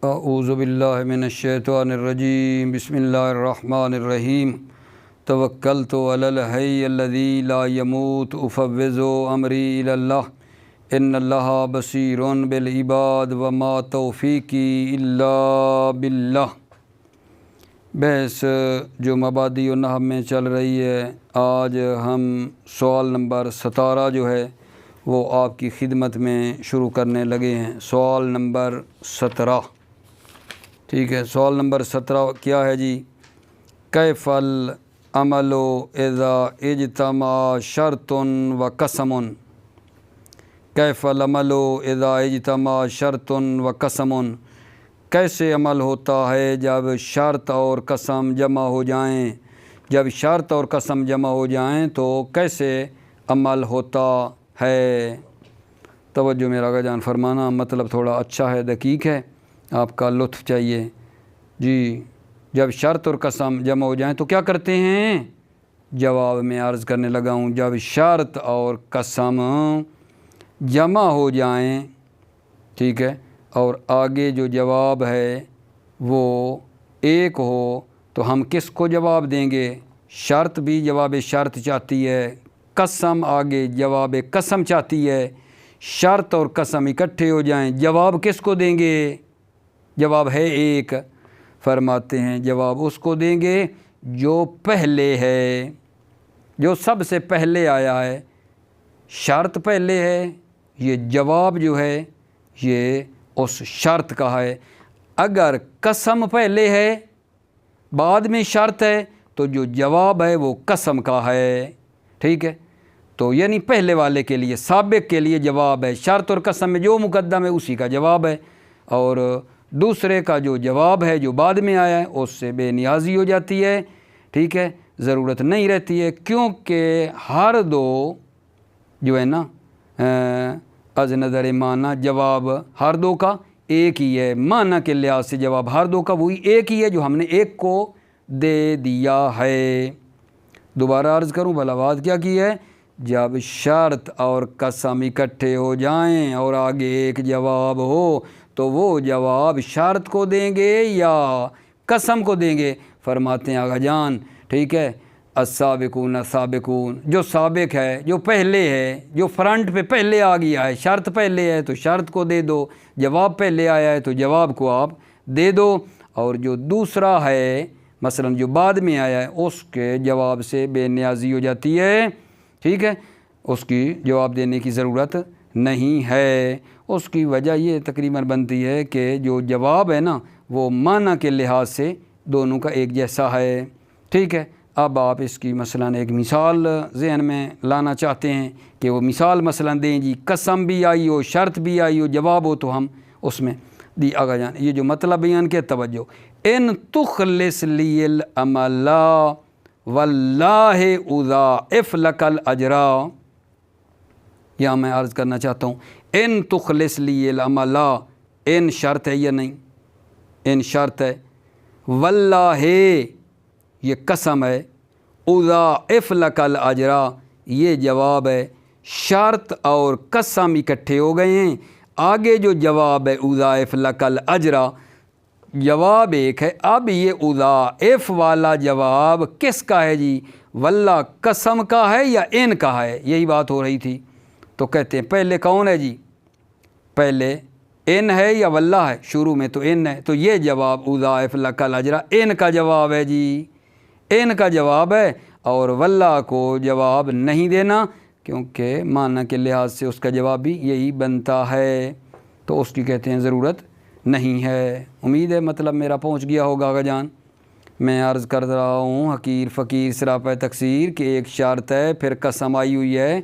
اعوذ باللہ من الشیطان الرجیم بسم اللہ الرحمن الرحیم توکلت علی الحی الذی لا یموت افوض امری الی اللہ ان اللہ بصیر بالعباد وما توفیقی الا باللہ۔ بحث جو مبادی و نحو میں چل رہی ہے، آج ہم سوال نمبر 17 جو ہے وہ آپ کی خدمت میں شروع کرنے لگے ہیں۔ سوال نمبر 17، ٹھیک ہے۔ سوال نمبر 17 کیا ہے جی؟ کیف العمل اذا اجتمع شرط و قسم؟ کیف العمل اذا اجتمع شرط و قسم؟ کیسے عمل ہوتا ہے جب شرط اور قسم جمع ہو جائیں؟ جب شرط اور قسم جمع ہو جائیں تو کیسے عمل ہوتا ہے؟ توجہ میرا آقا جان فرمانا، مطلب تھوڑا اچھا ہے، دقیق ہے، آپ کا لطف چاہیے جی۔ جب شرط اور قسم جمع ہو جائیں تو کیا کرتے ہیں؟ جواب میں عرض کرنے لگا ہوں، جب شرط اور قسم جمع ہو جائیں، ٹھیک ہے، اور آگے جو جواب ہے وہ ایک ہو تو ہم کس کو جواب دیں گے؟ شرط بھی جواب شرط چاہتی ہے، قسم آگے جواب قسم چاہتی ہے۔ شرط اور قسم اکٹھے ہو جائیں، جواب کس کو دیں گے؟ جواب ہے ایک، فرماتے ہیں جواب اس کو دیں گے جو پہلے ہے، جو سب سے پہلے آیا ہے۔ شرط پہلے ہے، یہ جواب جو ہے یہ اس شرط کا ہے۔ اگر قسم پہلے ہے بعد میں شرط ہے تو جو جواب ہے وہ قسم کا ہے، ٹھیک ہے۔ تو یعنی پہلے والے کے لیے، سابق کے لیے جواب ہے، شرط اور قسم میں جو مقدم ہے اسی کا جواب ہے، اور دوسرے کا جو جواب ہے جو بعد میں آیا ہے اس سے بے نیازی ہو جاتی ہے، ٹھیک ہے، ضرورت نہیں رہتی ہے، کیونکہ ہر دو جو ہے نا از نظر معنی جواب ہر دو کا ایک ہی ہے، معنی کے لحاظ سے جواب ہر دو کا وہی ایک ہی ہے جو ہم نے ایک کو دے دیا ہے۔ دوبارہ عرض کروں، بھلا بات کیا کی ہے؟ جب شرط اور قسم اکٹھے ہو جائیں اور آگے ایک جواب ہو تو وہ جواب شرط کو دیں گے یا قسم کو دیں گے؟ فرماتے ہیں آقا جان، ٹھیک ہے، السابقون سابقون، جو سابق ہے، جو پہلے ہے، جو فرنٹ پہ پہلے آ گیا ہے، شرط پہلے ہے تو شرط کو دے دو، جواب پہلے آیا ہے تو جواب کو آپ دے دو، اور جو دوسرا ہے مثلا جو بعد میں آیا ہے اس کے جواب سے بے نیازی ہو جاتی ہے، ٹھیک ہے، اس کی جواب دینے کی ضرورت نہیں ہے۔ اس کی وجہ یہ تقریباً بنتی ہے کہ جو جواب ہے نا وہ معنی کے لحاظ سے دونوں کا ایک جیسا ہے، ٹھیک ہے۔ اب آپ اس کی مثلا ایک مثال ذہن میں لانا چاہتے ہیں کہ وہ مثال مثلا دیں جی، قسم بھی آئی ہو، شرط بھی آئی ہو، جواب ہو تو ہم اس میں دی آگا جان یہ جو مطلب بیان کے توجہ، ان تخلص لی العمل واللہ اضاعف لک الاجر، یا میں عرض کرنا چاہتا ہوں ان تخلص لی العمل، ان شرط ہے یا نہیں؟ ان شرط ہے، واللہ یہ قسم ہے، اضاعف لک الاجر یہ جواب ہے۔ شرط اور قسم اکٹھے ہو گئے ہیں، آگے جو جواب ہے اضاعف لک الاجر، جواب ایک ہے، اب یہ اضاعف والا جواب کس کا ہے جی؟ واللہ قسم کا ہے یا ان کا ہے؟ یہی بات ہو رہی تھی۔ تو کہتے ہیں پہلے کون ہے جی؟ پہلے ان ہے یا واللہ ہے؟ شروع میں تو ان ہے، تو یہ جواب اضاعف لک الاجر ان کا جواب ہے جی، ان کا جواب ہے، اور واللہ کو جواب نہیں دینا کیونکہ معنی کے لحاظ سے اس کا جواب بھی یہی بنتا ہے، تو اس کی کہتے ہیں ضرورت نہیں ہے۔ امید ہے مطلب میرا پہنچ گیا ہوگا آقا جان۔ میں عرض کر رہا ہوں حقیر فقیر سراپہ تقصیر کہ ایک شرط ہے، پھر قسم آئی ہوئی ہے،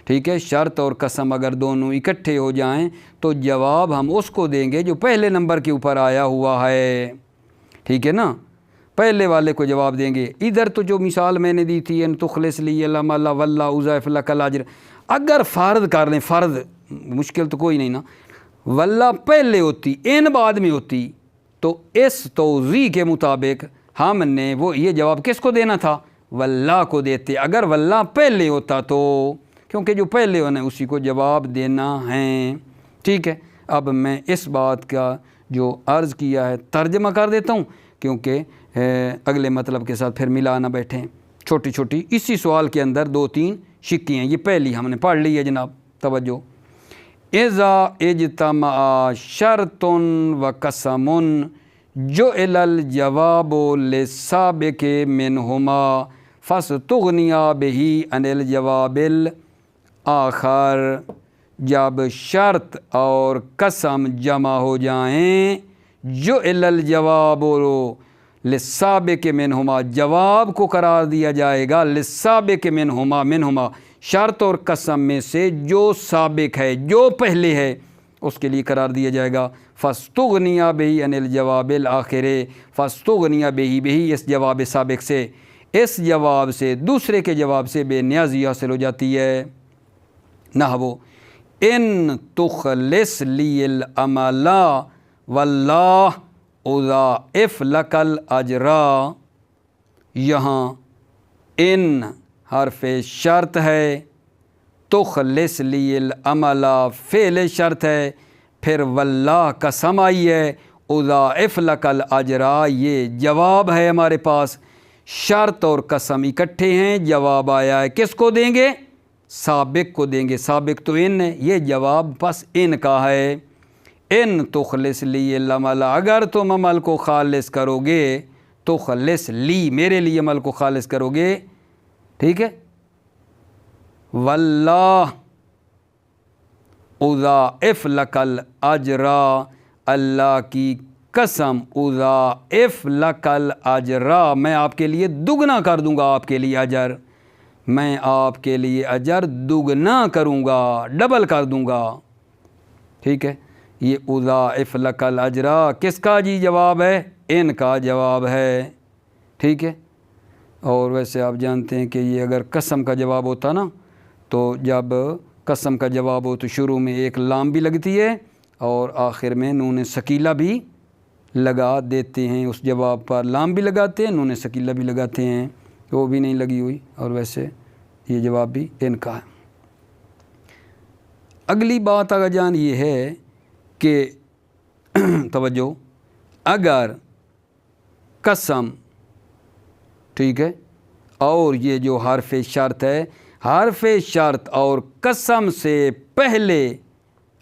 ٹھیک ہے۔ شرط اور قسم اگر دونوں اکٹھے ہو جائیں تو جواب ہم اس کو دیں گے جو پہلے نمبر کے اوپر آیا ہوا ہے، ٹھیک ہے نا، پہلے والے کو جواب دیں گے۔ ادھر تو جو مثال میں نے دی تھی ان تخلص لی العمل واللہ اضاعف لک الاجر، اگر فرض کر لیں، فرض مشکل تو کوئی نہیں نا، واللہ پہلے ہوتی ان بعد میں ہوتی تو اس توضیح کے مطابق ہم نے وہ یہ جواب کس کو دینا تھا؟ واللہ کو دیتے، اگر واللہ پہلے ہوتا تو، کیونکہ جو پہلے ہونا ہے اسی کو جواب دینا ہے، ٹھیک ہے۔ اب میں اس بات کا جو عرض کیا ہے ترجمہ کر دیتا ہوں کیونکہ اگلے مطلب کے ساتھ پھر ملا نہ بیٹھیں. چھوٹی چھوٹی اسی سوال کے اندر 2-3 شکی ہیں. یہ پہلی ہم نے پڑھ لی ہے جناب, توجہ. اذا اجتمع شرط و قسم جعل الجواب للسابق منہما فاستغنی بہ عن الجواب الآخر. جب شرط اور قسم جمع ہو جائیں, جعل الجواب للسابق منہما, جواب کو قرار دیا جائے گا للسابق منہما شرط اور قسم میں سے جو سابق ہے, جو پہلے ہے, اس کے لیے قرار دیا جائے گا. فاستغنی بہ عن الجواب الآخر, فاستغنی بہ اس جواب سابق سے, اس جواب سے دوسرے کے جواب سے بے نیازی حاصل ہو جاتی ہے. نحو ان تخلص لی العمل واللہ اضاعف لک الاجر. یہاں ان حرف شرط ہے, تخلص لی العمل فعل شرط ہے, پھر واللہ قسم آئی ہے, اضاعف لک الاجر یہ جواب ہے ہمارے پاس. شرط اور قسم اکٹھے ہیں, جواب آیا ہے, کس کو دیں گے؟ سابق کو دیں گے. سابق تو ان ہے, یہ جواب بس ان کا ہے. ان تخلص لی العمل, اگر تم عمل کو خالص کرو گے, تخلص لی میرے لیے عمل کو خالص کرو گے, ٹھیک ہے. واللہ اضاعف لک الاجر, اللہ کی قسم, اضاعف لک الاجر, میں آپ کے لیے دگنا کر دوں گا, آپ کے لیے اجر, میں آپ کے لیے اجر دگنا کروں گا, ڈبل کر دوں گا, ٹھیک ہے. یہ اضاعف لک الاجر کس کا جی جواب ہے؟ ان کا جواب ہے, ٹھیک ہے. اور ویسے آپ جانتے ہیں کہ یہ اگر قسم کا جواب ہوتا نا, تو جب قسم کا جواب ہو تو شروع میں ایک لام بھی لگتی ہے اور آخر میں نون ثقیلہ بھی لگا دیتے ہیں. اس جواب پر لام بھی لگاتے ہیں, نون ثقیلہ بھی لگاتے ہیں, وہ بھی نہیں لگی ہوئی. اور ویسے یہ جواب بھی ان کا ہے. اگلی بات آگا جان یہ ہے کہ توجہ, اگر قسم, ٹھیک ہے, اور یہ جو حرف شرط ہے, حرف شرط اور قسم سے پہلے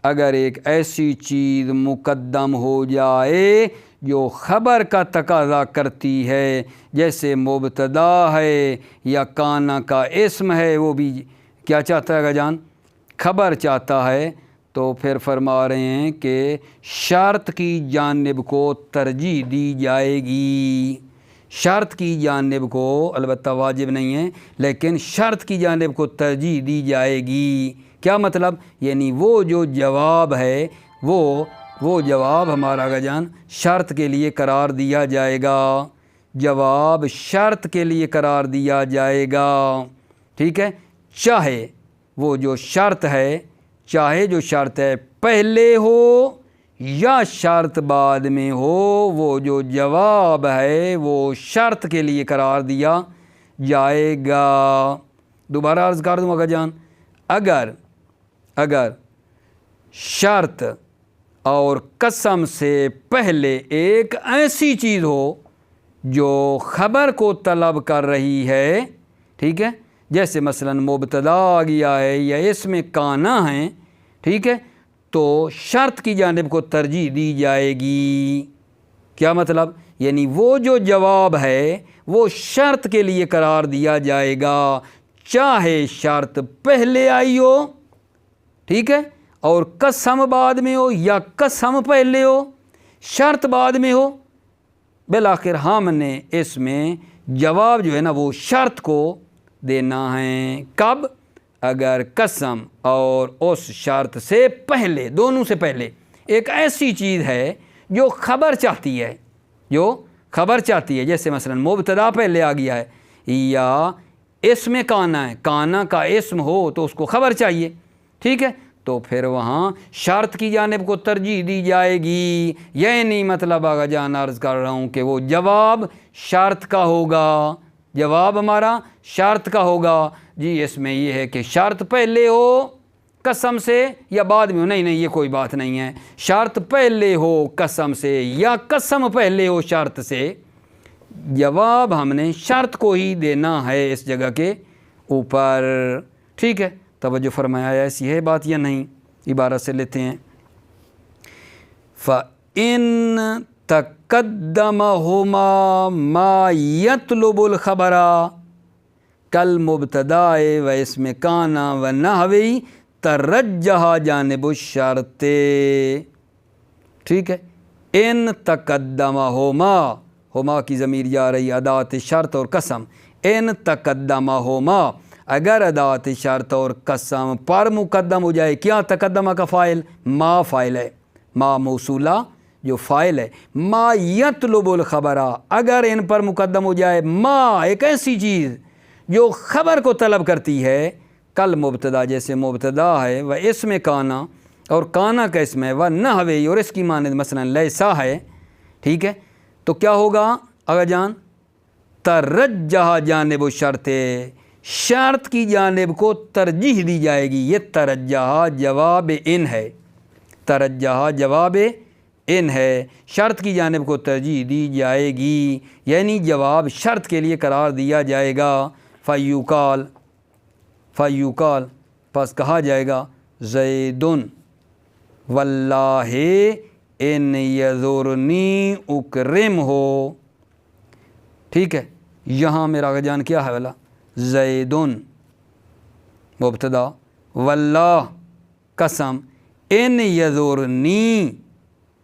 اگر ایک ایسی چیز مقدم ہو جائے جو خبر کا تقاضا کرتی ہے, جیسے مبتدا ہے یا کانا کا اسم ہے, وہ بھی کیا چاہتا ہے گا جان؟ خبر چاہتا ہے. تو پھر فرما رہے ہیں کہ شرط کی جانب کو ترجیح دی جائے گی. شرط کی جانب کو, البتہ واجب نہیں ہے, لیکن شرط کی جانب کو ترجیح دی جائے گی. کیا مطلب؟ یعنی وہ جو جواب ہے وہ جواب ہمارا گا جان شرط کے لیے قرار دیا جائے گا, جواب شرط کے لیے قرار دیا جائے گا, ٹھیک ہے. چاہے وہ جو شرط ہے, چاہے جو شرط ہے پہلے ہو یا شرط بعد میں ہو, وہ جو جواب ہے وہ شرط کے لیے قرار دیا جائے گا. دوبارہ عرض کر دوں گا جان, اگر شرط اور قسم سے پہلے ایک ایسی چیز ہو جو خبر کو طلب کر رہی ہے, ٹھیک ہے, جیسے مثلا مبتدا آ گیا ہے یا اس میں کانا ہے, ٹھیک ہے, تو شرط کی جانب کو ترجیح دی جائے گی. کیا مطلب؟ یعنی وہ جو جواب ہے وہ شرط کے لیے قرار دیا جائے گا, چاہے شرط پہلے آئی ہو, ٹھیک ہے, اور قسم بعد میں ہو, یا قسم پہلے ہو شرط بعد میں ہو. بالآخر ہم نے اس میں جواب جو ہے نا وہ شرط کو دینا ہے. کب؟ اگر قسم اور اس شرط سے پہلے, دونوں سے پہلے ایک ایسی چیز ہے جو خبر چاہتی ہے, جیسے مثلا مبتدا پہلے آ گیا ہے یا اس میں کانا ہے, کانا کا اسم ہو تو اس کو خبر چاہیے, ٹھیک ہے, تو پھر وہاں شرط کی جانب کو ترجیح دی جائے گی. یہ نہیں مطلب آگا جان عرض کر رہا ہوں کہ وہ جواب شرط کا ہوگا, جواب ہمارا شرط کا ہوگا. جی اس میں یہ ہے کہ شرط پہلے ہو, قسم سے یا بعد میں ہو، نہیں یہ کوئی بات نہیں ہے، شرط پہلے ہو قسم سے یا قسم پہلے ہو شرط سے، جواب ہم نے شرط کو ہی دینا ہے اس جگہ کے اوپر، ٹھیک ہے۔ توجہ فرمایا، ایسی ہے بات یا نہیں؟ عبارت سے لیتے ہیں، فَإِن تَقَدَّمَهُمَا مَا يَطْلُبُ الْخَبَرَ كَالْمُبْتَدَاءِ وَاسْمِ كَانَ وَنَحْوِهِ تَرَجَّحَ جانب الشرط، ٹھیک ہے۔ ان تقدمہما، ہما کی ضمیر جا رہی ادات شرط اور قسم، ان تقدمہما اگر ادات شرط اور قسم پر مقدم ہو جائے، کیا تقدمہ کا فاعل ما فاعل ہے، ما موصولہ جو فاعل ہے، ما یطلب الخبر اگر ان پر مقدم ہو جائے ما ایک ایسی چیز جو خبر کو طلب کرتی ہے، کل مبتدا جیسے مبتدا ہے، و اسم کانا اور کانا کا اسم ہے، و نحوی اور اس کی مانند مثلا لیسا ہے، ٹھیک ہے، تو کیا ہوگا آغا جان؟ ترجح جانب الشرط، شرط کی جانب کو ترجیح دی جائے گی، یہ ترجح جواب ان ہے، ترجح جواب ان ہے، شرط کی جانب کو ترجیح دی جائے گی، یعنی جواب شرط کے لیے قرار دیا جائے گا۔ فیوقال پس کہا جائے گا زیدن واللہ ان یذرنی اکرم ہو، ٹھیک ہے۔ یہاں میرا آغا جان کیا ہے والا؟ زیدن مبتدا، واللہ قسم، ان یذرنی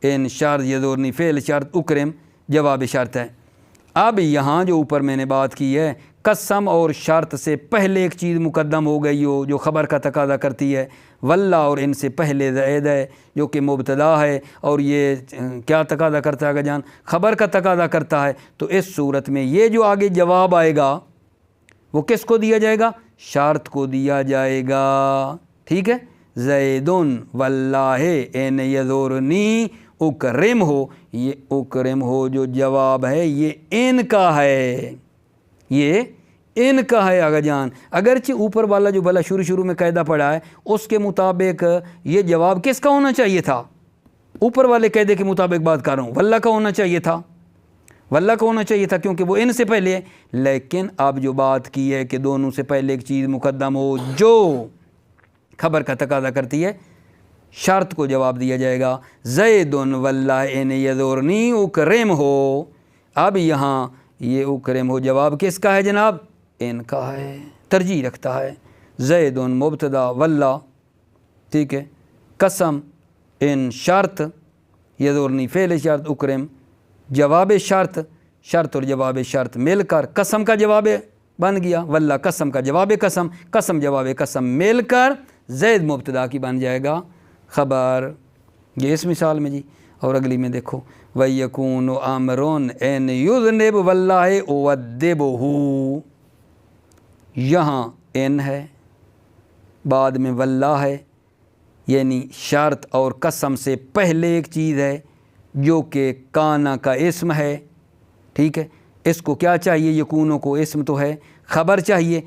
ان شرط، یذرنی فعل شرط، اکرم جواب شرط ہے۔ اب یہاں جو اوپر میں نے بات کی ہے، قسم اور شرط سے پہلے ایک چیز مقدم ہو گئی ہو جو خبر کا تقاضا کرتی ہے، واللہ اور ان سے پہلے زید ہے جو کہ مبتدا ہے، اور یہ کیا تقاضا کرتا ہے آگے جان؟ خبر کا تقاضا کرتا ہے، تو اس صورت میں یہ جو آگے جواب آئے گا وہ کس کو دیا جائے گا؟ شرط کو دیا جائے گا، ٹھیک ہے۔ زیدن واللہ ان یذرنی اکرم ہو، یہ اکرم ہو جو جواب ہے یہ ان کا ہے، یہ ان کا ہے آگا جان، اگرچہ اوپر والا جو بلا شروع میں قاعدہ پڑھا ہے اس کے مطابق یہ جواب کس کا ہونا چاہیے تھا؟ اوپر والے قاعدے کے مطابق بات کر رہا ہوں، واللہ کا ہونا چاہیے تھا، واللہ کا ہونا چاہیے تھا کیونکہ وہ ان سے پہلے ہے۔ لیکن اب جو بات کی ہے کہ دونوں سے پہلے ایک چیز مقدم ہو جو خبر کا تقاضا کرتی ہے، شرط کو جواب دیا جائے گا زیدن واللہ ان یذرنی اکرم ہو۔ اب یہاں یہ اکرم ہو جواب کس کا ہے جناب؟ ان کا ہے، ترجیح رکھتا ہے۔ زیدن مبتدا، واللہ ٹھیک ہے، قسم ان شرط، یذرنی فعل شرط، اکرم جواب شرط، شرط اور جواب شرط مل کر قسم کا جواب بن گیا، واللہ قسم کا جواب قسم، قسم جواب قسم مل کر زید مبتدا کی بن جائے گا خبر، یہ اس مثال میں جی۔ اور اگلی میں دیکھو وَيَكُونُ أَمْرٌ إِنْ يُذْنِبْ وَاللَّهِ أُوَدِّبُهُ، یہاں ان ہے، بعد میں واللہ ہے، یعنی شرط اور قسم سے پہلے ایک چیز ہے جو کہ کانا کا اسم ہے، ٹھیک ہے۔ اس کو کیا چاہیے؟ یکونوں کو اسم تو ہے، خبر چاہیے،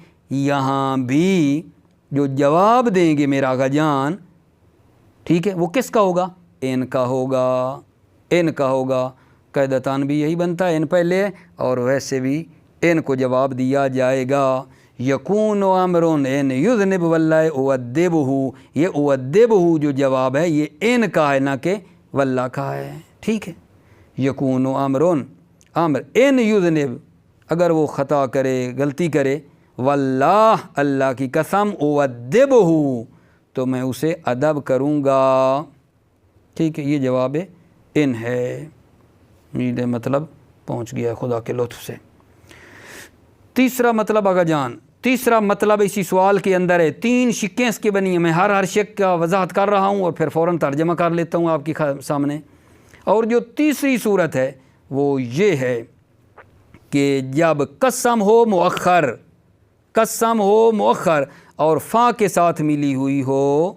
یہاں بھی جو جواب دیں گے میرا آقا جان، ٹھیک ہے، وہ کس کا ہوگا؟ ان کا ہوگا، ان کا ہوگا، قاعدتان بھی یہی بنتا ہے، ان پہلے ہے اور ویسے بھی ان کو جواب دیا جائے گا۔ یکون امرن ان یذنب واللہ اودبہ، یہ اودبہ جو جواب ہے یہ ان کا ہے نہ کہ واللہ کا ہے، ٹھیک ہے۔ یکون امرن، امر ان یذنب اگر وہ خطا کرے، غلطی کرے، واللہ اللہ کی قسم، اودبہ تو میں اسے ادب کروں گا، ٹھیک ہے، یہ جواب ان ہے۔ امید ہے مطلب پہنچ گیا خدا کے لطف سے۔ تیسرا مطلب آگا جان، تیسرا مطلب اسی سوال کے اندر ہے، 3 شقیں اس کے بنی ہیں، میں ہر شق کا وضاحت کر رہا ہوں اور پھر فوراً ترجمہ کر لیتا ہوں آپ کے سامنے۔ اور جو تیسری صورت ہے وہ یہ ہے کہ جب قسم ہو مؤخر، قسم ہو مؤخر اور فا کے ساتھ ملی ہوئی ہو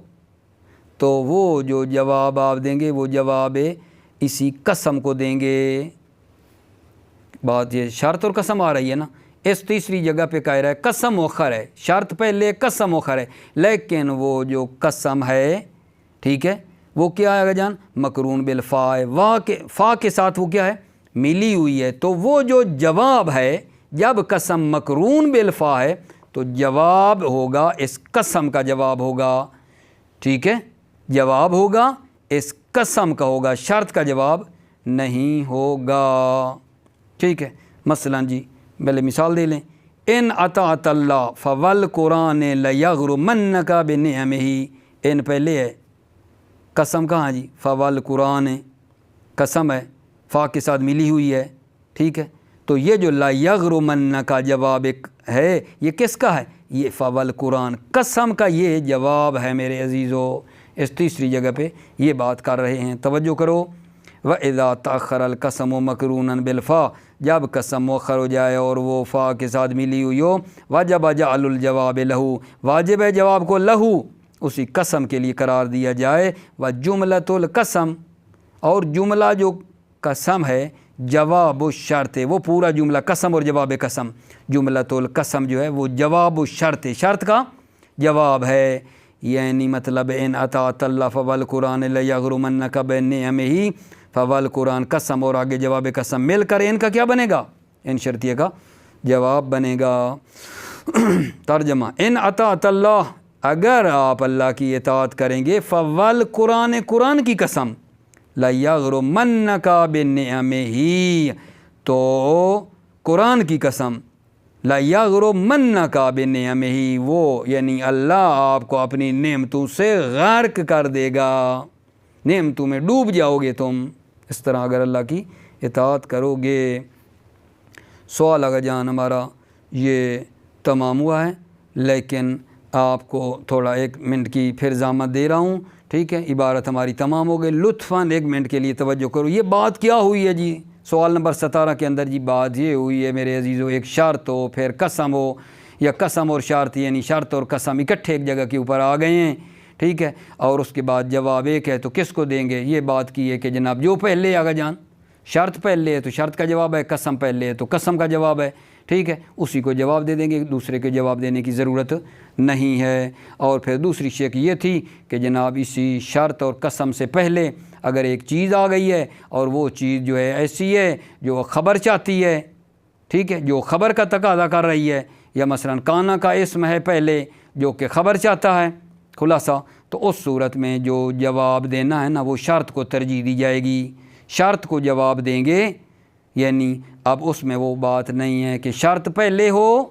تو وہ جو جواب آپ دیں گے وہ جواب اسی قسم کو دیں گے۔ بات یہ شرط اور قسم آ رہی ہے نا، اس تیسری جگہ پہ کہہ رہا ہے قسم مؤخر ہے، شرط پہلے قسم مؤخر ہے، لیکن وہ جو قسم ہے ٹھیک ہے وہ کیا ہے آگا جان مقرون بالفا ہے، فا کے ساتھ وہ کیا ہے ملی ہوئی ہے، تو وہ جو جواب ہے جب قسم مقرون بالفا ہے تو جواب ہوگا اس قسم کا جواب ہوگا، ٹھیک ہے جواب ہوگا اس قسم کا ہوگا، شرط کا جواب نہیں ہوگا، ٹھیک ہے۔ مثلا جی پہلے مثال دے لیں، ان اطاعت اللہ فوالقرآن لیغرمنک بنعمہ، ان پہلے ہے قسم کہاں جی فوالقرآن قسم ہے فا کے ساتھ ملی ہوئی ہے، ٹھیک ہے، تو یہ جو لیغرمنک کا جواب ایک ہے یہ کس کا ہے، یہ فوالقرآن قسم کا یہ جواب ہے میرے عزیزو، اس تیسری جگہ پہ یہ بات کر رہے ہیں، توجہ کرو۔ وَإِذَا تَأَخَّرَ الْقَسَمُ مَقْرُونًا بِالْفَا، جب قسم مؤخر ہو جائے اور وہ فا کے ساتھ ملی ہوئی ہو، وَجَبَ جَعْلُ الْجَوَابِ لَهُ، واجب ہے جواب کو لہو اسی قسم کے لیے قرار دیا جائے، وَجُمْلَةُ الْقَسَم، اور جملہ جو قسم ہے جواب الشرط ہے، وہ پورا جملہ قسم اور جواب قسم، جملۃ القسم جو ہے وہ جواب الشرط ہے، شرط کا جواب ہے، یعنی مطلب ان اطاعت اللہ فوالقرآن لیغرمنک بنعمہ، فوالقرآن قسم اور آگے جواب قسم مل کر ان کا کیا بنے گا، ان شرطیہ کا جواب بنے گا۔ ترجمہ، ان اطاعت اللہ، اگر آپ اللہ کی اطاعت کریں گے، فوالقرآن قرآن کی قسم، لیغرمنک بنعمہ، تو قرآن کی قسم، لیغرمنک بنعمہ، وہ یعنی اللہ آپ کو اپنی نعمتوں سے غرق کر دے گا، نعمتوں میں ڈوب جاؤ گے تم اس طرح اگر اللہ کی اطاعت کرو گے۔ سوال آگا جان ہمارا یہ تمام ہوا ہے، لیکن آپ کو تھوڑا 1 منٹ کی پھر زحمت دے رہا ہوں، ٹھیک ہے، عبارت ہماری تمام ہو گئی، لطفاً 1 منٹ کے لیے توجہ کرو۔ یہ بات کیا ہوئی ہے جی سوال نمبر 17 کے اندر، جی بات یہ ہوئی ہے میرے عزیزو، ایک شرط ہو پھر قسم ہو، یا قسم اور شرط یعنی شرط اور قسم اکٹھے ایک جگہ کے اوپر آ گئے ہیں، ٹھیک ہے، اور اس کے بعد جواب ایک ہے تو کس کو دیں گے، یہ بات کی ہے کہ جناب جو پہلے آگا جان شرط پہلے ہے تو شرط کا جواب ہے، قسم پہلے ہے تو قسم کا جواب ہے، ٹھیک ہے، اسی کو جواب دے دیں گے، دوسرے کے جواب دینے کی ضرورت نہیں ہے۔ اور پھر دوسری شک یہ تھی کہ جناب اسی شرط اور قسم سے پہلے اگر ایک چیز آ گئی ہے اور وہ چیز جو ہے ایسی ہے جو خبر چاہتی ہے، ٹھیک ہے، جو خبر کا تقاضا کر رہی ہے، یا مثلا کانا کا اسم ہے پہلے جو کہ خبر چاہتا ہے، خلاصہ، تو اس صورت میں جو جواب دینا ہے نا وہ شرط کو ترجیح دی جائے گی، شرط کو جواب دیں گے، یعنی اب اس میں وہ بات نہیں ہے کہ شرط پہلے ہو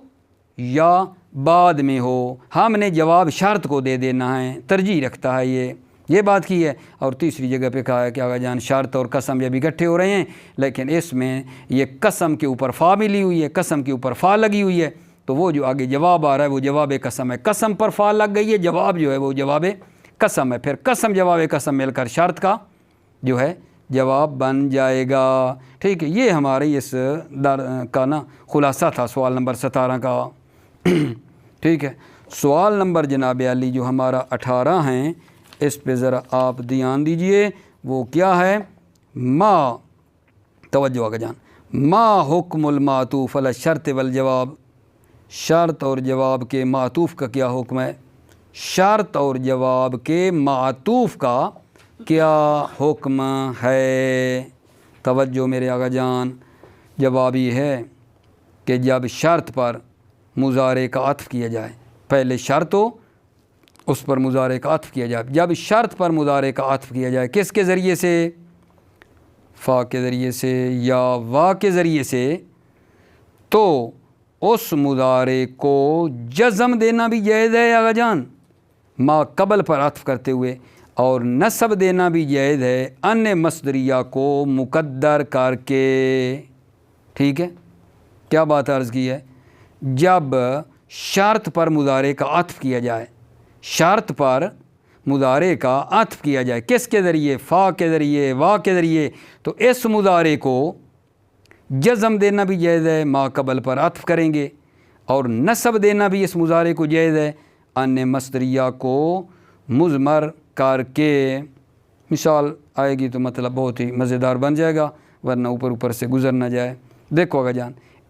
یا بعد میں ہو، ہم نے جواب شرط کو دے دینا ہے، ترجیح رکھتا ہے یہ بات کی ہے۔ اور تیسری جگہ پہ کہا ہے کہ آگا جان شرط اور قسم یہ بھی اکٹھے ہو رہے ہیں، لیکن اس میں یہ قسم کے اوپر فا ملی ہوئی ہے، قسم کے اوپر فا لگی ہوئی ہے، تو وہ جو آگے جواب آ رہا ہے وہ جواب قسم ہے، قسم پر فا لگ گئی ہے، جواب جو ہے وہ جواب قسم ہے، پھر قسم جواب قسم مل کر شرط کا جو ہے جواب بن جائے گا، ٹھیک ہے۔ یہ ہماری اس در کا نا خلاصہ تھا سوال نمبر 17 کا، ٹھیک ہے۔ سوال نمبر جناب علی جو ہمارا 18 ہیں، اس پہ ذرا آپ دھیان دیجئے، وہ کیا ہے، ما، توجہ آگے جان، ما حکم المعطوف علی الشرط والجواب، شرط اور جواب کے معطوف کا کیا حکم ہے، شرط اور جواب کے معطوف کا کیا حکم ہے۔ توجہ میرے آقا جان، جواب یہ ہے کہ جب شرط پر مضارع کا عطف کیا جائے، پہلے شرط ہو اس پر مضارع کا عطف کیا جائے، جب شرط پر مضارع کا عطف کیا جائے کس کے ذریعے سے، فا کے ذریعے سے یا وا کے ذریعے سے، تو اس مضارع کو جزم دینا بھی جائز ہے آقا جان، ما قبل پر عطف کرتے ہوئے، اور نصب دینا بھی جائز ہے ان مصدریہ کو مقدر کر کے، ٹھیک ہے۔ کیا بات عرض کی ہے، جب شرط پر مضارع کا عطف کیا جائے، شرط پر مضارع کا عطف کیا جائے کس کے ذریعے، فا کے ذریعے، وا کے ذریعے، تو اس مضارع کو جزم دینا بھی جائز ہے، ما قبل پر عطف کریں گے، اور نصب دینا بھی اس مضارع کو جائز ہے ان مصدریہ کو مضمر کر کے۔ مثال آئے گی تو مطلب بہت ہی مزیدار بن جائے گا، ورنہ اوپر سے گزر نہ جائے۔ دیکھو آگا جان،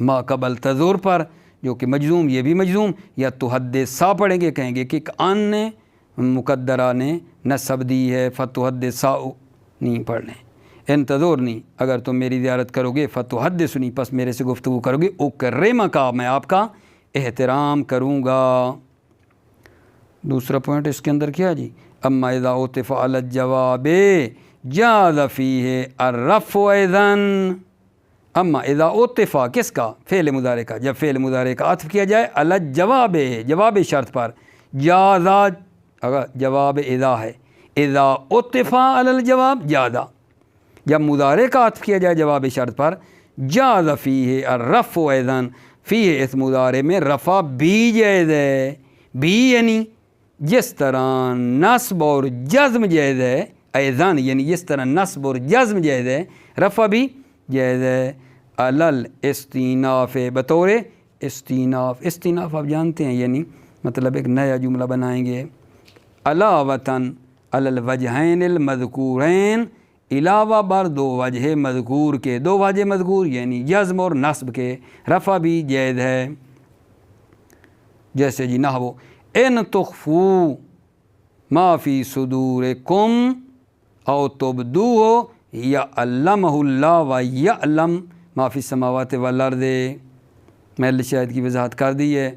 ما قبل تزور پر جو کہ مجزوم، یہ بھی مجزوم، یا تحدثا پڑھیں گے، کہیں گے کہ ان نے مقدرہ نے نصب دی ہے، فتحدثا نہیں پڑھ لیں، انتظور نہیں، اگر تم میری زیارت کرو گے فتحدثنی، پس میرے سے گفتگو کرو گے، اکرمک، میں آپ کا احترام کروں گا۔ دوسرا پوائنٹ اس کے اندر کیا جی، اما اذا عطف علی الجواب جاز فیہ الرفع اذن، اما اذا عطف کس کا، فعل مضارع کا، جب فعل مضارع کا عطف کیا جائے علی الجواب، جواب شرط پر، جاز، اگر جواب اذا ہے، اذا عطف علی الجواب جاز، جب مضارع کا عطف کیا جائے جواب شرط پر، جاز فیہ الرفع اذن، فیہ اس مضارع میں رفع بھی جائز ہے، بھی یعنی جس طرح نصب اور جزم جائز ہے، ایذن یعنی جس طرح نصب اور جزم جائز ہے، رفع بھی جائز ہے، علل استیناف، بطور استیناف، استیناف آپ جانتے ہیں یعنی مطلب ایک نیا جملہ بنائیں گے، علاوتاً علی الوجہین المذکورین، علاوہ بر دو وجہ مذکور کے، دو وجہ مذکور یعنی جزم اور نصب کے، رفع بھی جائز ہے، جیسے جی نحو ان تخفوا ما فی صدورکم او تبدوہ یعلمہ اللہ و یعلم ما فی السماوات والارض، محل شاہد کی وضاحت کر دی ہے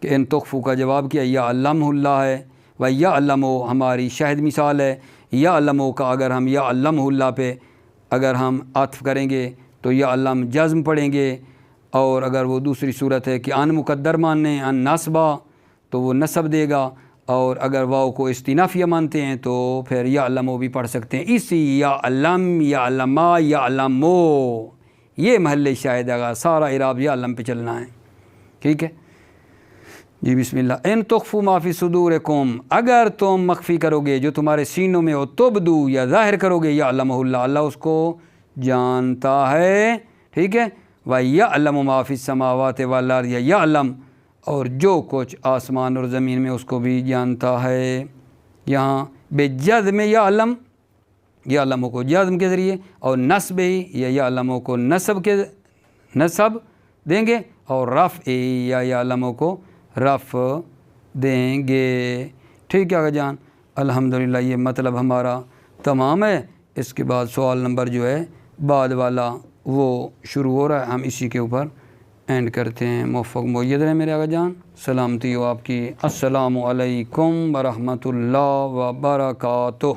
کہ ان تخفوا کا جواب کیا یعلمہ اللہ ہے، و یعلمہ ہماری شاہد مثال ہے، یعلمہ کا اگر ہم یعلمہ اللہ پہ اگر ہم عطف کریں گے تو یعلم جزم پڑھیں گے، اور اگر وہ دوسری صورت ہے کہ ان مقدر ماننے ان نصبہ تو وہ نصب دے گا، اور اگر واو کو استینافیہ مانتے ہیں تو پھر یعلمو بھی پڑھ سکتے ہیں، اسی یعلم، یعلما، یعلمو، یہ محل شاہد ہے، سارا اعراب یعلم پہ چلنا ہے، ٹھیک ہے جی۔ بسم اللہ، ان تخفوا ما فی صدورکم، اگر تم مخفی کرو گے جو تمہارے سینوں میں ہو، تبدو یا ظاہر کرو گے، یعلمہ اللہ، اللہ اس کو جانتا ہے، ٹھیک ہے، وَيَعْلَمُ مَا فِي السَّمَاوَاتِ وَالْأَرْضِ، یا یعلم، اور جو کچھ آسمان اور زمین میں اس کو بھی جانتا ہے، یہاں بے جزم یعلم، یعلموں کو جزم کے ذریعے، اور نصب ہی یا یعلموں کو نصب دیں گے، اور رفع یا یعلموں کو رفع دیں گے، ٹھیک ہے آقا جان۔ الحمدللہ یہ مطلب ہمارا تمام ہے، اس کے بعد سوال نمبر جو ہے بعد والا وہ شروع ہو رہا ہے، ہم اسی کے اوپر اینڈ کرتے ہیں۔ موفق مؤید رہے میرے آقا جان، سلامتی ہو آپ کی، السلام علیکم ورحمۃ اللہ وبرکاتہ۔